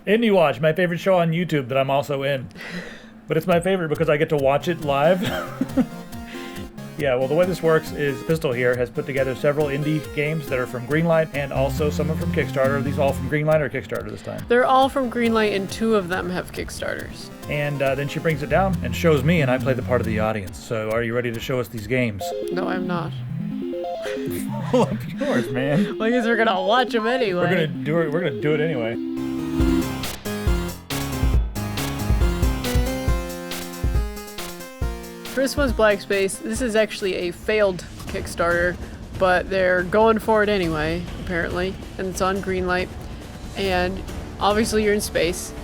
Indie Watch, my favorite show on YouTube that I'm also in. But it's my favorite because I get to watch it live. Yeah, well, the way this works is Pistol here has put together several indie games that are from Greenlight and also some are from Kickstarter. Are these all from Greenlight or Kickstarter this time? They're all from Greenlight, and 2 of them have Kickstarters. And then she brings it down and shows me, and I play the part of the audience. So are you ready to show us these games? No, I'm not. Pull up yours, man. Well, I guess we're gonna watch them anyway. We're gonna do it anyway. First one's Blackspace. This is actually a failed Kickstarter, but they're going for it anyway, apparently. And it's on Greenlight. And obviously you're in space,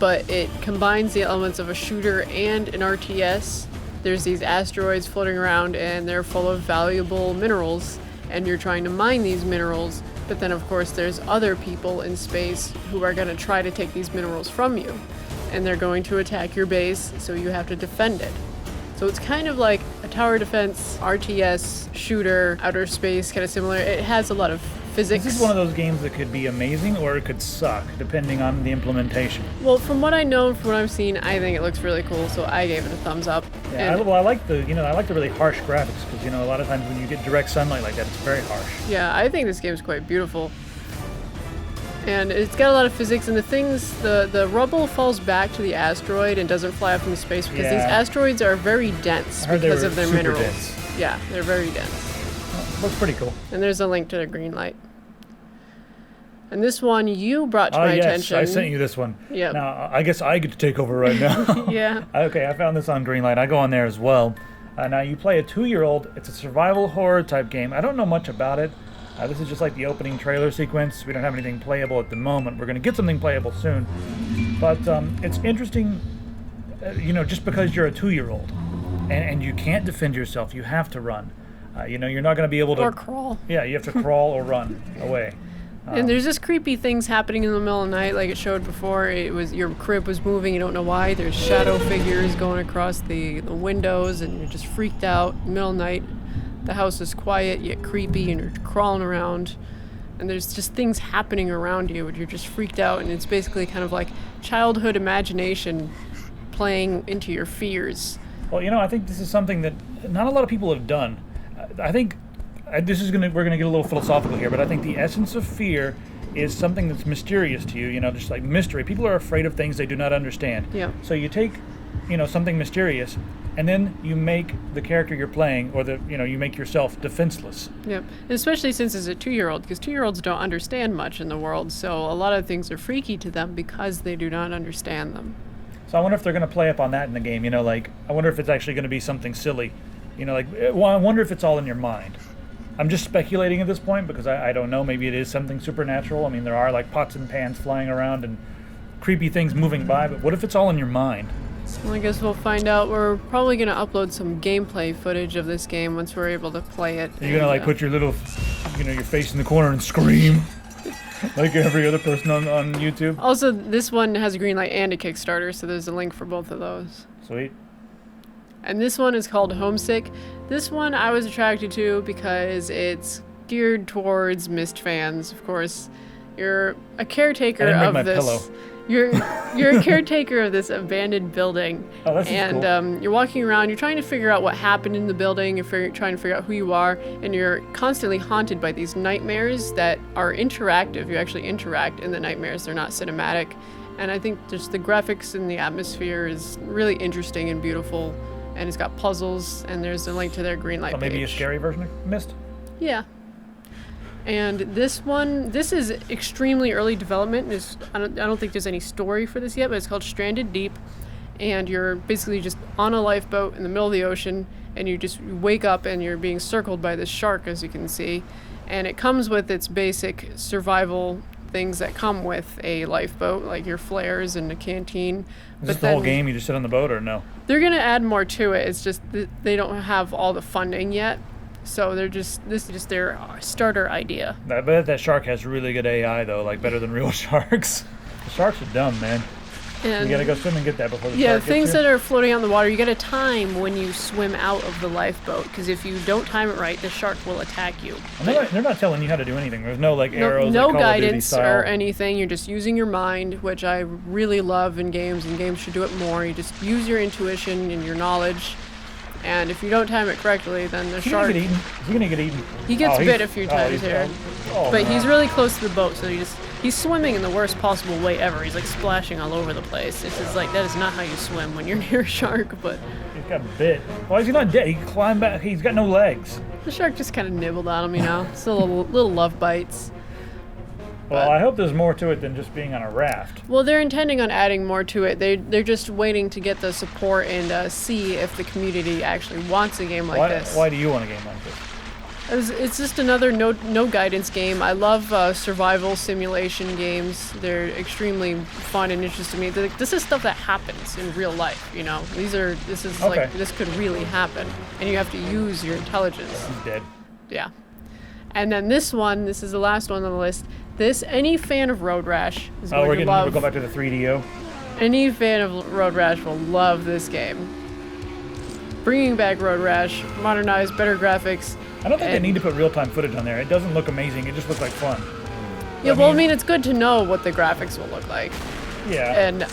but it combines the elements of a shooter and an RTS. There's these asteroids floating around, and they're full of valuable minerals, and you're trying to mine these minerals. But then, of course, there's other people in space who are going to try to take these minerals from you. And they're going to attack your base, so you have to defend it. So it's kind of like a tower defense, RTS, shooter, outer space, kind of similar. It has a lot of physics. This is one of those games that could be amazing or it could suck, depending on the implementation. Well, from what I know, from what I've seen, I think it looks really cool, so I gave it a thumbs up. Yeah, I like the really harsh graphics because a lot of times when you get direct sunlight like that, it's very harsh. Yeah, I think this game is quite beautiful. And it's got a lot of physics, and the rubble falls back to the asteroid and doesn't fly up into space because these asteroids are very dense because of their minerals. Dense. Yeah, they're very dense. Oh, looks pretty cool. And there's a link to the Greenlight. And this one you brought to my attention. I sent you this one. Yeah. Now, I guess I get to take over right now. Yeah. Okay, I found this on Greenlight. I go on there as well. Now, you play a 2-year-old. It's a survival horror type game. I don't know much about it. This is just like the opening trailer sequence. We don't have anything playable at the moment. We're going to get something playable soon. But it's interesting, just because you're a 2-year-old and you can't defend yourself, you have to run. You're not going to be able to... Or crawl. Yeah, you have to crawl or run away. And there's just creepy things happening in the middle of the night, like it showed before. It was your crib was moving, you don't know why. There's shadow figures going across the windows, and you're just freaked out. Middle of the night, the house is quiet yet creepy, and you're crawling around. And there's just things happening around you, and you're just freaked out. And it's basically kind of like childhood imagination playing into your fears. Well, I think this is something that not a lot of people have done. I think we're gonna get a little philosophical here, but I think the essence of fear is something that's mysterious to you. Just like mystery. People are afraid of things they do not understand. Yeah. So you take, something mysterious, and then you make the character you're playing, or you make yourself defenseless. Yep. And especially since it's a 2-year-old, because 2-year-olds don't understand much in the world, so a lot of things are freaky to them because they do not understand them. So I wonder if they're going to play up on that in the game. I wonder if it's actually going to be something silly. I wonder if it's all in your mind. I'm just speculating at this point because I don't know. Maybe it is something supernatural. I mean, there are like pots and pans flying around and creepy things moving by, but what if it's all in your mind? Well, I guess we'll find out. We're probably going to upload some gameplay footage of this game once we're able to play it. Are you going to put your little, your face in the corner and scream like every other person on YouTube? Also, this one has a Greenlight and a Kickstarter, so there's a link for both of those. Sweet. And this one is called Homesick. This one I was attracted to because it's geared towards Myst fans. Of course, you're a caretaker of this. Pillow. You're a caretaker of this abandoned building. Oh, that's and cool. You're walking around. You're trying to figure out what happened in the building. You're trying to figure out who you are, and you're constantly haunted by these nightmares that are interactive. You actually interact in the nightmares. They're not cinematic. And I think just the graphics and the atmosphere is really interesting and beautiful. And it's got puzzles, and there's a link to their Greenlight page. Maybe a scary version of Myst? Yeah. And this is extremely early development. I don't think there's any story for this yet, but it's called Stranded Deep. And you're basically just on a lifeboat in the middle of the ocean, and you just wake up and you're being circled by this shark, as you can see. And it comes with its basic survival things that come with a lifeboat, like your flares and a canteen. Is this the whole game? You just sit on the boat, or no? They're going to add more to it. It's just they don't have all the funding yet. So this is just their starter idea. I bet that shark has really good AI, though, like better than real sharks. The sharks are dumb, man. And you gotta go swim and get that before the yeah, shark gets things you. that are floating on the water, you gotta time when you swim out of the lifeboat, because if you don't time it right, the shark will attack you. And they're not telling you how to do anything. There's no like arrows. No like Call of Duty guidance style. or anything. You're just using your mind, which I really love in games, and games should do it more. You just use your intuition and your knowledge, and if you don't time it correctly, then the Is he shark... gonna get eaten? Is he gonna get eaten? He gets Oh, bit a few times here. But no. he's really close to the boat, so he's swimming in the worst possible way ever. He's like splashing all over the place. It's just like, that is not how you swim when you're near a shark, but He's got bit. Why is he not dead? He climbed back. He's got no legs. the shark just kind of nibbled on him, you know? Still little love bites. Well, I hope there's more to it than just being on a raft. Well, they're intending on adding more to it. They're just waiting to get the support and see if the community actually wants a game like this. Why do you want a game like this? It's just another no guidance game. I love survival simulation games. They're extremely fun and interesting to me. This is stuff that happens in real life, you know. This is Okay. like, this could really happen, and you have to use your intelligence. He's dead. Yeah. And then this is the last one on the list. Any fan of Road Rash is going to love. We're going back to the 3DO. Any fan of Road Rash will love this game. Bringing back Road Rash, modernized, better graphics. I don't think they need to put real-time footage on there. It doesn't look amazing. It just looks like fun. Yeah, well, I mean, it's good to know what the graphics will look like. Yeah. And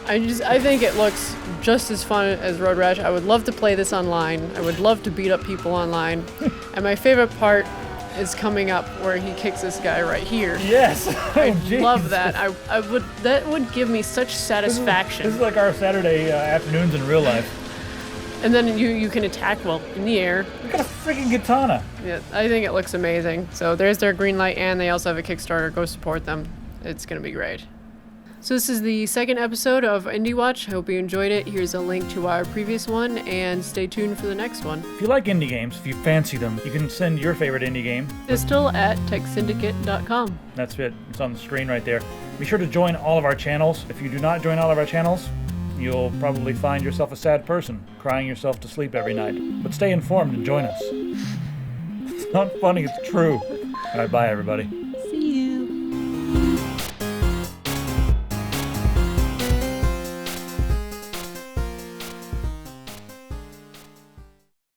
I think it looks just as fun as Road Rash. I would love to play this online. I would love to beat up people online. And my favorite part is coming up where he kicks this guy right here. Yes. I Oh, love jeez. that. That would give me such satisfaction. This is like our Saturday afternoons in real life. And then you can attack, in the air. Look at a freaking katana. Yeah, I think it looks amazing. So there's their green light, and they also have a Kickstarter. Go support them. It's going to be great. So this is the second episode of Indie Watch. I hope you enjoyed it. Here's a link to our previous one, and stay tuned for the next one. If you like indie games, if you fancy them, you can send your favorite indie game. Distil at techsyndicate.com. That's it. It's on the screen right there. Be sure to join all of our channels. If you do not join all of our channels, you'll probably find yourself a sad person, crying yourself to sleep every night. But stay informed and join us. It's not funny, it's true. All right, bye everybody.